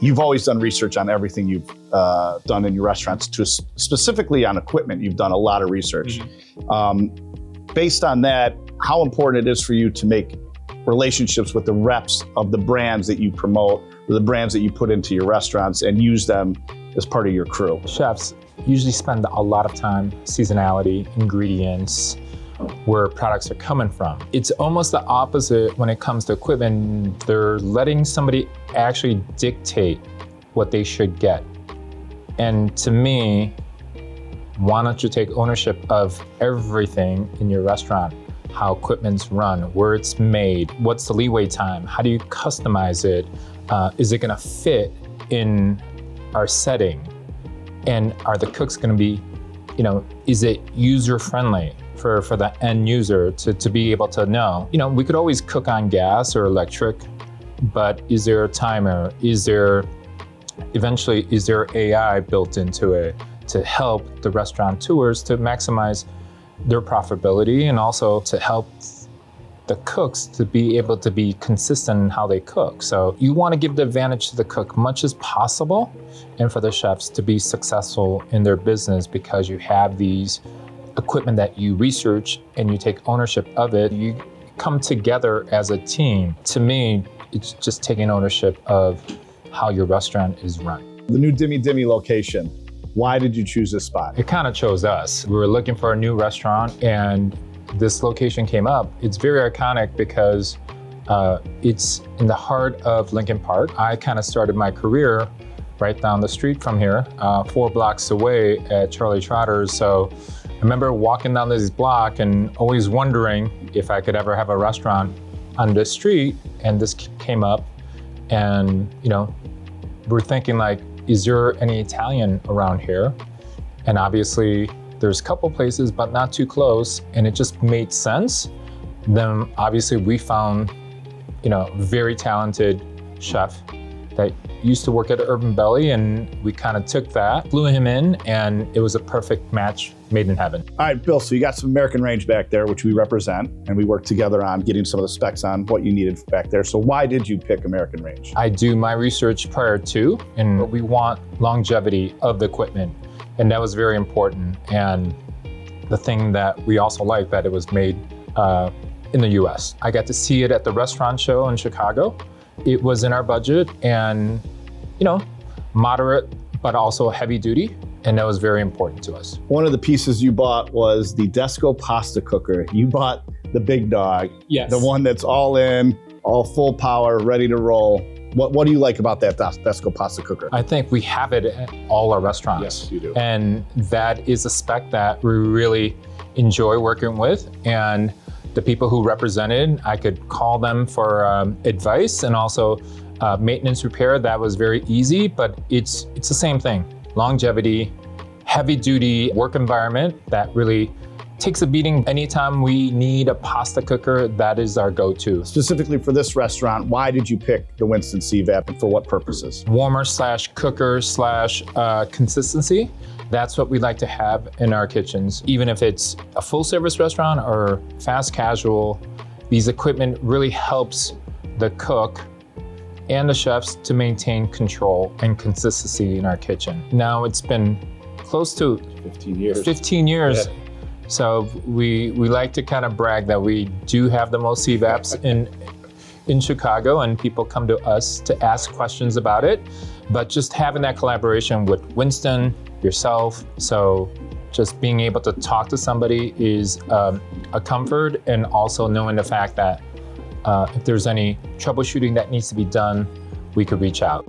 You've always done research on everything you've done in your restaurants. Specifically on equipment, you've done a lot of research. Based on that, how important it is for you to make relationships with the reps of the brands that you promote, or the brands that you put into your restaurants, and use them as part of your crew. Chefs usually spend a lot of time, seasonality, ingredients, where products are coming from. It's almost the opposite when it comes to equipment. They're letting somebody actually dictate what they should get. And to me, why don't you take ownership of everything in your restaurant? How equipment's run, where it's made, what's the leeway time, how do you customize it? Is it gonna fit in our setting? And are the cooks gonna be, is it user-friendly for the end user to be able to know? We could always cook on gas or electric, but is there a timer? Is there AI built into it to help the restaurateurs to maximize their profitability, and also to help the cooks to be able to be consistent in how they cook? So you want to give the advantage to the cook much as possible, and for the chefs to be successful in their business, because you have these equipment that you research and you take ownership of it. You come together as a team. To me, it's just taking ownership of how your restaurant is run. The new Dimmi Dimmi location, why did you choose this spot? It kind of chose us. We were looking for a new restaurant and this location came up. It's very iconic because it's in the heart of Lincoln Park. I kind of started my career right down the street from here, 4 blocks away at Charlie Trotter's. So I remember walking down this block and always wondering if I could ever have a restaurant on this street, and this came up, and we're thinking like, is there any Italian around here? And obviously there's a couple places, but not too close, and it just made sense. Then obviously we found, very talented chef that used to work at Urban Belly, and we kind of took that, flew him in, and it was a perfect match made in heaven. All right, Bill, so you got some American range back there, which we represent, and we worked together on getting some of the specs on what you needed back there. So why did you pick American range? I do my research prior to, and we want longevity of the equipment, and that was very important. And the thing that we also like, that it was made in the US. I got to see it at the restaurant show in Chicago. It was in our budget, and moderate, but also heavy duty. And that was very important to us. One of the pieces you bought was the Desco Pasta Cooker. You bought the big dog. Yes. The one that's all in, all full power, ready to roll. What do you like about that Desco Pasta Cooker? I think we have it at all our restaurants. Yes, you do. And that is a spec that we really enjoy working with. And the people who represented, I could call them for advice, and also maintenance repair. That was very easy, but it's the same thing. Longevity, heavy duty work environment that really takes a beating. Anytime we need a pasta cooker, that is our go-to. Specifically for this restaurant, why did you pick the Winston CVap, and for what purposes? Warmer/cooker/consistency. That's what we like to have in our kitchens. Even if it's a full service restaurant or fast casual, these equipment really helps the cook and the chefs to maintain control and consistency in our kitchen. Now it's been close to 15 years. 15 years. Yeah. So we like to kind of brag that we do have the most CVaps in Chicago, and people come to us to ask questions about it. But just having that collaboration with Winston, yourself, so just being able to talk to somebody is a comfort, and also knowing the fact that if there's any troubleshooting that needs to be done, we could reach out.